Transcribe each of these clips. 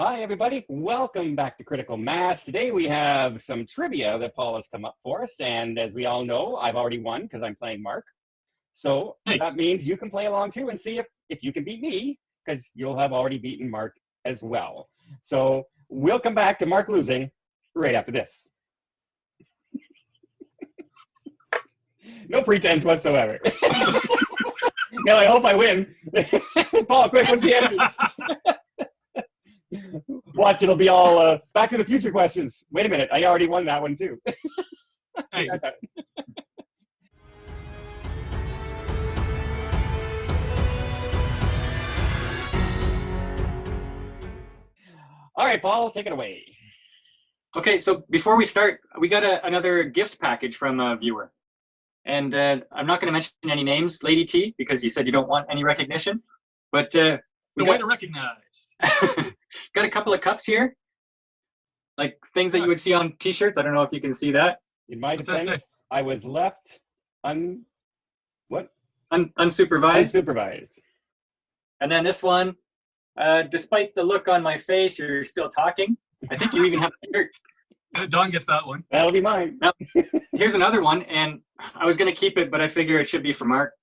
Hi, everybody. Welcome back to Critical Mass. Today we have some trivia that Paul has come up for us. And as we all know, I've already won because I'm playing Mark. So that means you can play along too and see if you can beat me, because you'll have already beaten Mark as well. So we'll come back to Mark losing right after this. No pretense whatsoever. No, I hope I win. Paul, quick, what's the answer? Watch, it'll be all Back to the Future questions. Wait a minute, I already won that one too. Hey. All right, Paul, take it away. Okay, so before we start, we got another gift package from a viewer. And I'm not going to mention any names, Lady T, because you said you don't want any recognition. But the way to recognize. Got a couple of cups here, like things that you would see on T-shirts. I don't know if you can see that. In my defense, I was left unsupervised. Unsupervised. And then this one, despite the look on my face, you're still talking. I think you even have a shirt. Don gets that one. That'll be mine. Now, here's another one, and I was going to keep it, but I figure it should be for Mark.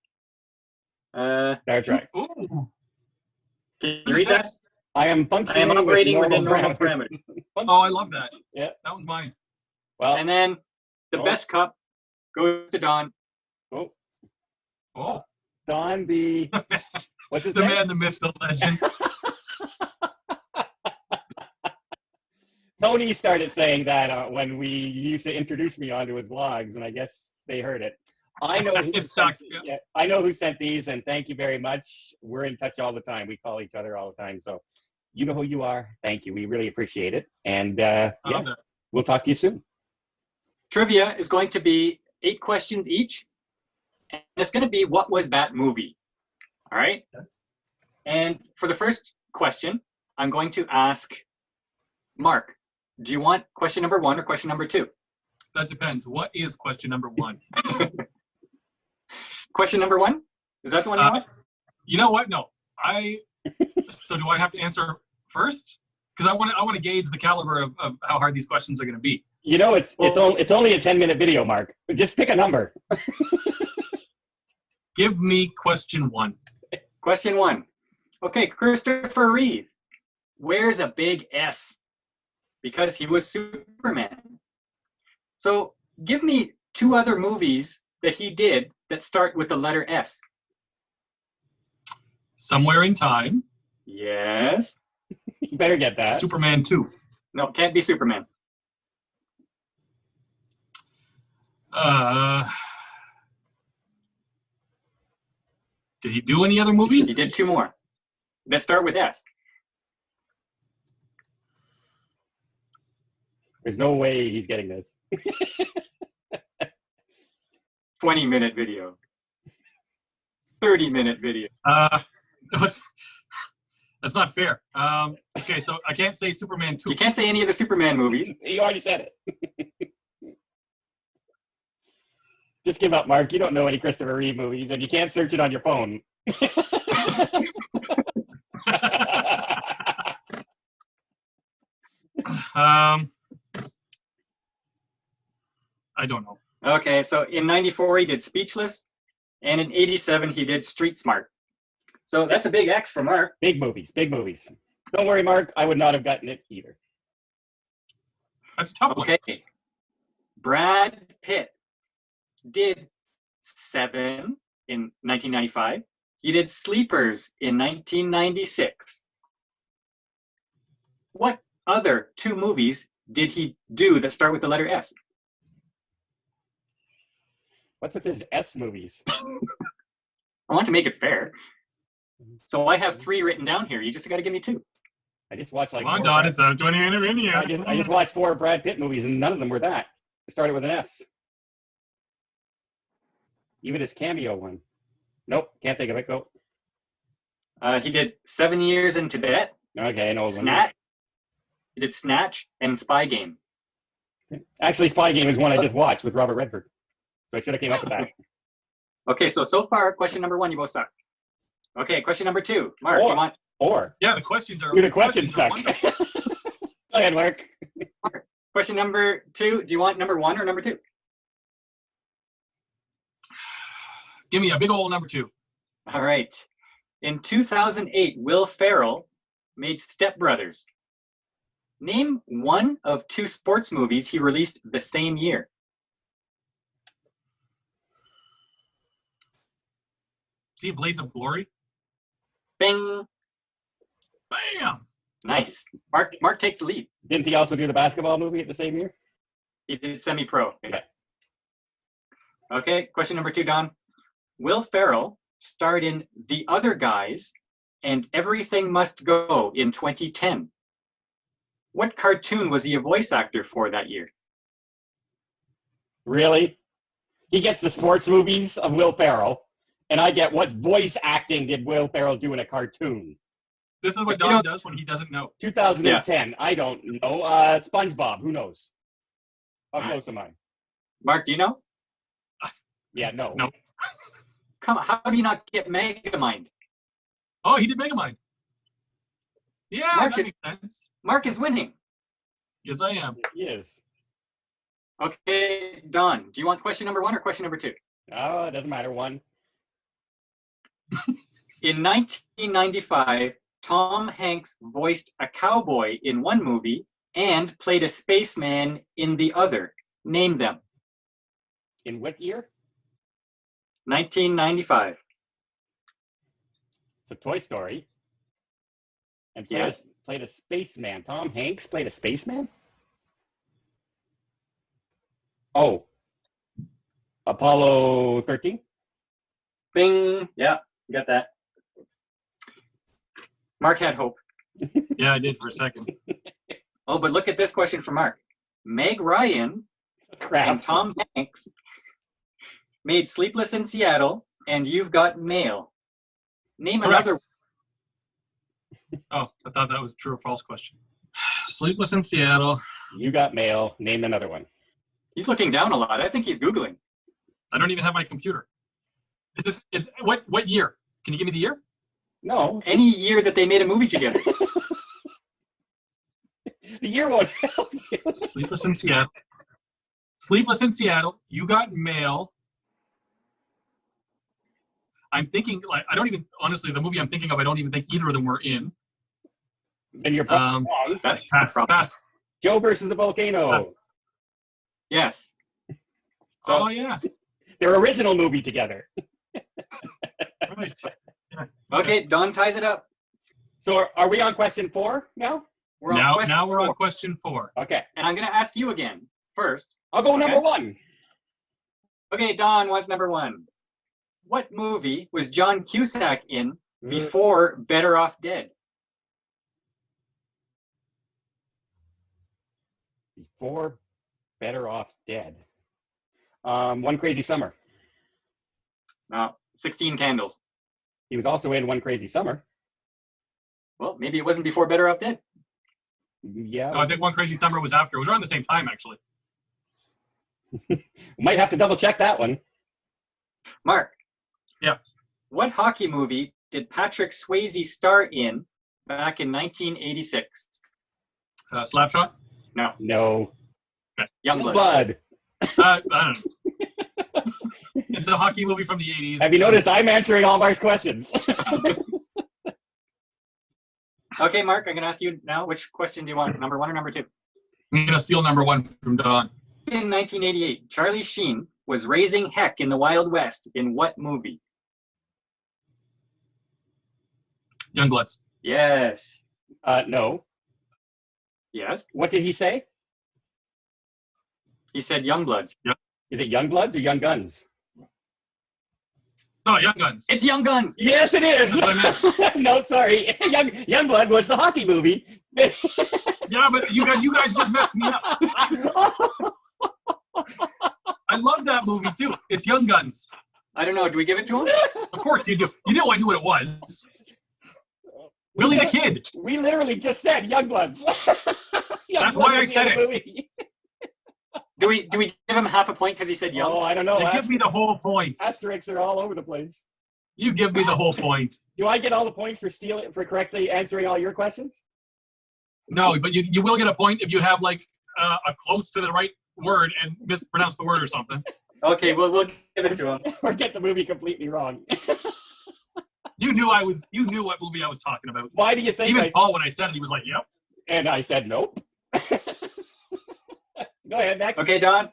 Star Trek. Ooh. Can you read that? I am functioning operating with within normal parameters. Oh, I love that. Yeah. That one's mine. Well, and then the best cup goes to Don. Oh. Don, the what's his the name? man, the myth, the legend. Tony started saying that when we used to introduce me onto his vlogs, and I guess they heard it. I know who It's stuck. Yeah, I know who sent these, and thank you very much. We're in touch all the time. We call each other all the time, so you know who you are. Thank you. We really appreciate it, and we'll talk to you soon. Trivia is going to be 8 questions each, and it's going to be what was that movie? All right. And for the first question, I'm going to ask Mark. Do you want question number 1 or question number 2? That depends. What is question number 1? Question number 1? Is that the one you want? You know what? No. So do I have to answer first? Because I want to gauge the caliber of how hard these questions are going to be. You know, it's only a 10-minute video, Mark. Just pick a number. Give me question 1. Question 1. Okay, Christopher Reeve wears a big S because he was Superman. So give me 2 other movies that he did that start with the letter S. Somewhere in Time. Yes. You better get that. Superman 2. No, can't be Superman. Did he do any other movies? He did 2 more that start with S. There's no way he's getting this. 20-minute video. 30-minute video. That's not fair. Okay, so I can't say Superman 2. You can't say any of the Superman movies. You already said it. Just give up, Mark. You don't know any Christopher Reeve movies, and you can't search it on your phone. I don't know. Okay, so in 94 he did Speechless, and in 87 he did Street Smart. So that's a big X for Mark. Big movies, big movies. Don't worry, Mark. I would not have gotten it either. That's a tough one. Okay. Brad Pitt did 7 in 1995. He did Sleepers in 1996. What other 2 movies did he do that start with the letter S? What's with his S movies? I want to make it fair. So I have 3 written down here. You just got to give me 2. I just watched like. Come on, Don. It's a 20-minute video. I just watched 4 Brad Pitt movies, and none of them were that. It started with an S. Even his cameo one. Nope, can't think of it. Go. He did 7 Years in Tibet. Okay, I know. Snatch. He did Snatch and Spy Game. Actually, Spy Game is one I just watched with Robert Redford. So I should have came up with that. Okay, so far, question number 1, you both suck. Okay, question number 2. Mark, you want? Or. Yeah, the questions are. The questions suck. Go ahead, Mark. Question number 2. Do you want number 1 or number 2? Give me a big old number 2. All right. In 2008, Will Ferrell made Step Brothers. Name one of 2 sports movies he released the same year. See Blades of Glory? Bing. Bam! Nice. Mark takes the lead. Didn't he also do the basketball movie at the same year? He did semi-pro. Yeah. Okay, question number 2, Don. Will Ferrell starred in The Other Guys and Everything Must Go in 2010. What cartoon was he a voice actor for that year? Really? He gets the sports movies of Will Ferrell, and I get what voice acting did Will Ferrell do in a cartoon? This is what Don does when he doesn't know. 2010. Yeah. I don't know. SpongeBob. Who knows? How close am I? Mark, do you know? Yeah, no. No. Come on, how do you not get Megamind? Oh, he did Megamind. Yeah, Mark that makes sense. Mark is winning. Yes, I am. Yes, he is. Okay, Don, do you want question number 1 or question number 2? Oh, it doesn't matter. 1. In 1995, Tom Hanks voiced a cowboy in one movie and played a spaceman in the other. Name them. In what year? 1995. It's a Toy Story. And played a spaceman. Tom Hanks played a spaceman? Oh. Apollo 13? Bing. Yeah, you got that. Mark had hope. Yeah, I did for a second. Oh, but look at this question from Mark. Meg Ryan and Tom Hanks made Sleepless in Seattle and You've Got Mail. Name Correct. another. Oh, I thought that was a true or false question. Sleepless in Seattle. You Got Mail. Name another one. He's looking down a lot. I think he's Googling. I don't even have my computer. What year? Can you give me the year? No. Any year that they made a movie together. The year won't help you. Sleepless in Seattle. Sleepless in Seattle. You Got Mail. I'm thinking, like, I don't even, honestly, the movie I'm thinking of, I don't even think either of them were in. Then you're probably wrong. Pass. Joe versus the volcano. Yes. So, oh, yeah. Their original movie together. Right. Yeah. Okay, Don ties it up. So are we on question 4 now? We're on question Now we're 4. on question 4. Okay. And I'm going to ask you again first. I'll go number 1. Okay, Don wants number 1. What movie was John Cusack in before Better Off Dead? Before Better Off Dead. One Crazy Summer. No, 16 Candles. He was also in One Crazy Summer. Well, maybe it wasn't before Better Off Dead. Yeah. No, I think One Crazy Summer was after. It was around the same time, actually. Might have to double check that one. Mark. Yeah. What hockey movie did Patrick Swayze star in back in 1986? Slapshot? No. No. Okay. Youngblood. I don't know. It's a hockey movie from the 80s. Have you noticed I'm answering all Mark's questions? Okay, Mark, I'm going to ask you now, which question do you want, number 1 or number 2? I'm going to steal number 1 from Don. In 1988, Charlie Sheen was raising heck in the Wild West in what movie? Youngbloods. Yes. No. Yes. What did he say? He said Youngbloods. Yep. Is it Youngbloods or Young Guns? Oh, Young Guns. It's Young Guns. Yes, it is. That's what I No, sorry. Youngblood was the hockey movie. Yeah, but you guys just messed me up. I love that movie too. It's Young Guns. I don't know. Do we give it to him? Of course you do. You know I knew what it was. Billy the Kid. We literally just said Youngbloods. That's why I said it. Do we give him half a point because he said young? Oh, I don't know. You give me the whole point. Asterisks are all over the place. You give me the whole point. Do I get all the points for correctly answering all your questions? No, but you will get a point if you have like a close to the right word and mispronounce the word or something. Okay, we'll give it to him. Or get the movie completely wrong. You knew what movie I was talking about. Why do you think? Even Paul, when I said it, he was like, "Yep." And I said nope. Go ahead, next. Okay, Don.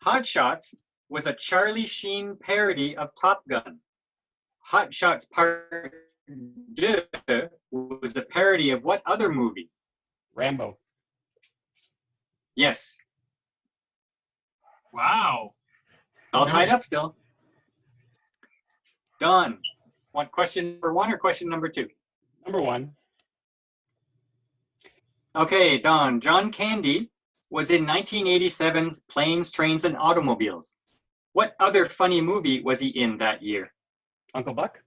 Hot Shots was a Charlie Sheen parody of Top Gun. Hot Shots Part 2 was a parody of what other movie? Rambo. Yes. Wow. It's all tied up still. Don, want question number 1 or question number 2? Number 1. Okay, Don. John Candy was in 1987's Planes, Trains, and Automobiles. What other funny movie was he in that year? Uncle Buck?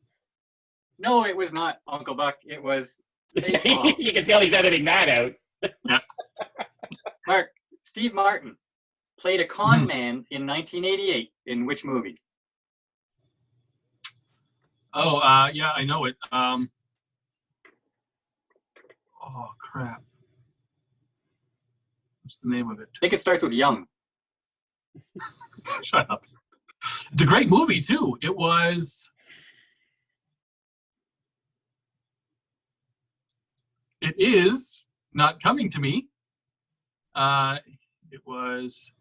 No, it was not Uncle Buck. It was Baseball. You can tell he's editing that out. Yeah. Mark, Steve Martin played a con man in 1988 in which movie? Oh, yeah, I know it. Oh, crap. What's the name of it? I think it starts with Young. Shut up. It's a great movie, too. It was... It is not coming to me. It was...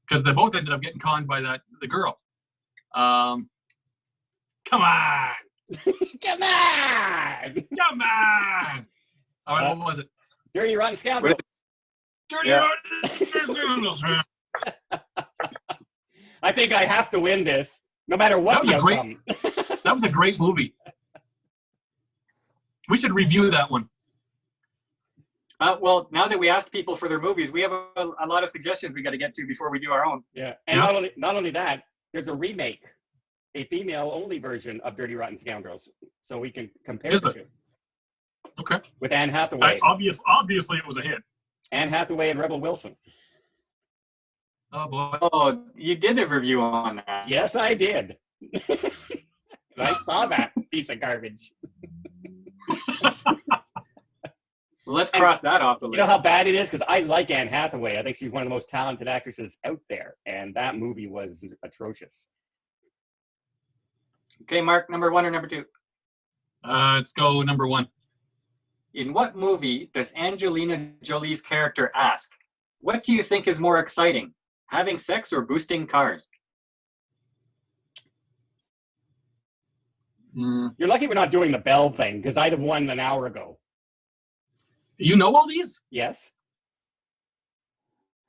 Because they both ended up getting conned by the girl. Come on! Come on! Come on! All right, what was it? Dirty Rotten Scoundrel. Dirty Yeah. Rotten. I think I have to win this, no matter what the outcome. That was a great movie. We should review that one. Well, now that we asked people for their movies, we have a lot of suggestions we got to get to before we do our own. Yeah, and not only that, there's a remake, a female-only version of Dirty Rotten Scoundrels, so we can compare the two. Okay. With Anne Hathaway. Obviously, it was a hit. Anne Hathaway and Rebel Wilson. Oh boy. Oh, you did a review on that. Yes, I did. I saw that piece of garbage. Let's cross that off the list. You know how bad it is? Because I like Anne Hathaway. I think she's one of the most talented actresses out there, and that movie was atrocious. Okay, Mark, number 1 or number 2? Let's go number 1. In what movie does Angelina Jolie's character ask, "What do you think is more exciting, having sex or boosting cars?" You're lucky we're not doing the Bell thing, because I'd have won an hour ago. You know all these? Yes.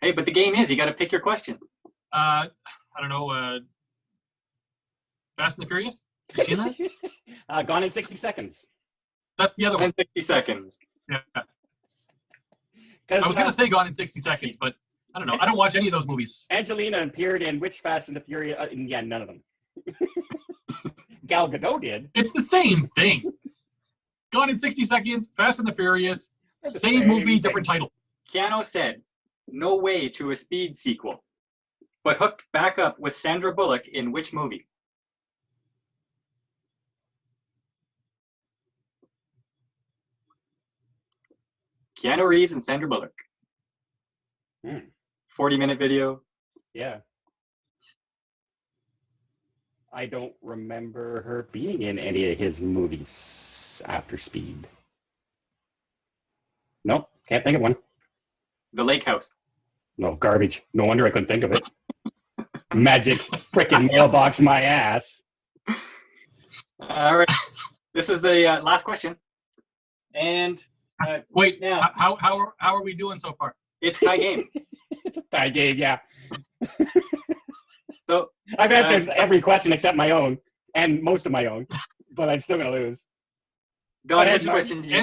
Hey, but the game is you got to pick your question. I don't know. Fast and the Furious? You seen that? Gone in 60 Seconds. That's the other one. 60 seconds. Yeah. I was going to say Gone in 60 Seconds, but I don't know. I don't watch any of those movies. Angelina appeared in which Fast and the Furious? Yeah, none of them. Gal Gadot did. It's the same thing. Gone in 60 Seconds, Fast and the Furious, same movie, different title. Keanu said, "No way" to a Speed sequel, but hooked back up with Sandra Bullock in which movie? Keanu Reeves and Sandra Bullock. 40-minute video. Yeah. I don't remember her being in any of his movies after Speed. Nope, can't think of one. The Lake House. No, garbage. No wonder I couldn't think of it. Magic frickin' mailbox my ass. All right. This is the last question. And wait, now how are we doing so far? It's tie game. It's a tie game, yeah. So I've answered every question except my own, and most of my own, but I'm still gonna lose. Go ahead. Which question do you...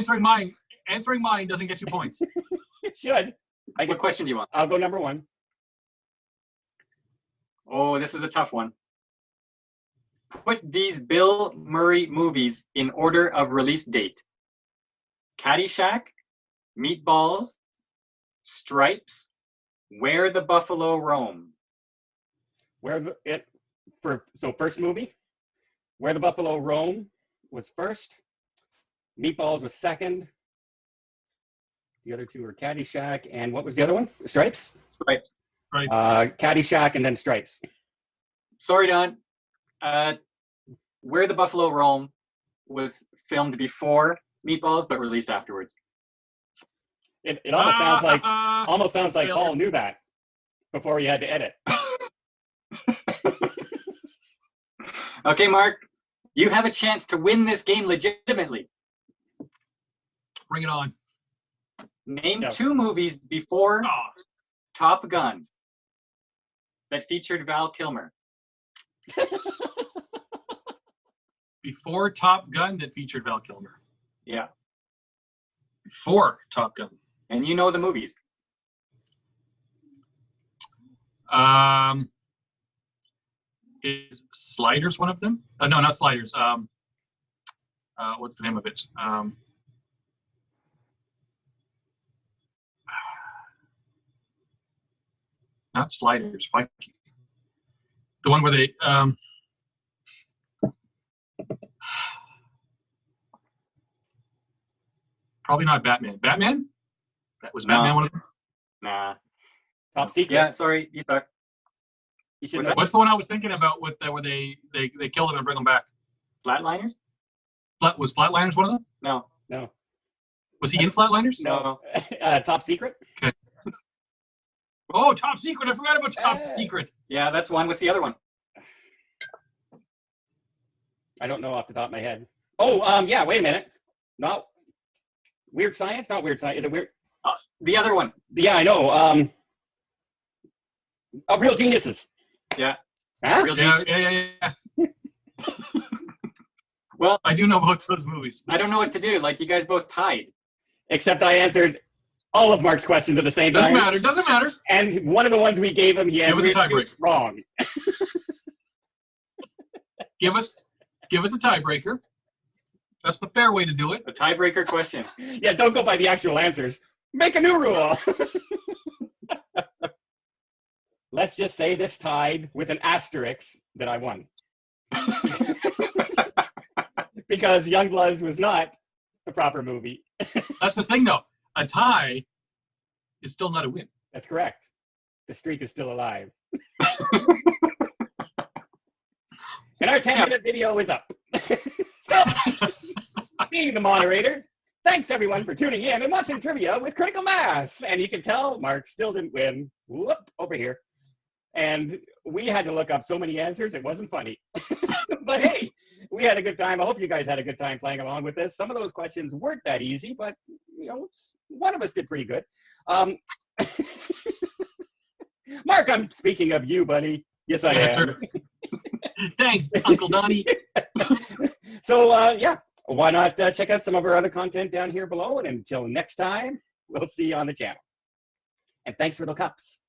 Answering mine doesn't get you points. It should. What question do you want? I'll go number 1. Oh, this is a tough one. Put these Bill Murray movies in order of release date. Caddyshack, Meatballs, Stripes, Where the Buffalo Roam. First movie, Where the Buffalo Roam was first. Meatballs was second. The other two are Caddyshack and what was the other one? Stripes? Right. Caddyshack and then Stripes. Sorry, Don. Where the Buffalo Roam was filmed before Meatballs, but released afterwards. It almost sounds like Paul knew that before he had to edit. Okay, Mark, you have a chance to win this game legitimately. Bring it on. Name 2 movies before Top Gun that featured Val Kilmer. Before Top Gun that featured Val Kilmer. Yeah. Before Top Gun. And you know the movies. Is Sliders one of them? No, not Sliders. What's the name of it? Not Sliders. The one where they probably not Batman. Batman? That was Batman one of them? Nah. Top Secret? Yeah, sorry, you suck. What's the one I was thinking about with where they kill them and bring them back? Flatliners? Was Flatliners one of them? No. Was he in Flatliners? No. Top Secret? Okay. Oh, Top Secret. I forgot about Top Secret. Yeah, that's one. What's the other one? I don't know off the top of my head. Oh, yeah, wait a minute. Not Weird Science? Not Weird Science. Is it Weird? The other one. Yeah, I know. Real Geniuses. Yeah. Huh? Real Yeah. Well, I do know both those movies. I don't know what to do. Like, you guys both tied. Except I answered all of Mark's questions at the same time. Doesn't matter. And one of the ones we gave him, he answered wrong. Give us a tiebreaker. That's the fair way to do it. A tiebreaker question. Yeah, don't go by the actual answers. Make a new rule. Let's just say this tied with an asterisk that I won. Because Youngbloods was not the proper movie. That's the thing, though. A tie is still not a win. That's correct. The streak is still alive. And our 10-minute video is up. So, being the moderator, thanks everyone for tuning in and watching Trivia with Critical Mass. And you can tell Mark still didn't win. Whoop, over here. And we had to look up so many answers, it wasn't funny. But hey, we had a good time. I hope you guys had a good time playing along with this. Some of those questions weren't that easy, but one of us did pretty good. Mark, I'm speaking of you, buddy. Yes, I am. Thanks, Uncle Donnie. So, yeah, why not check out some of our other content down here below. And until next time, we'll see you on the channel. And thanks for the cups.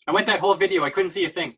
I went that whole video. I couldn't see a thing.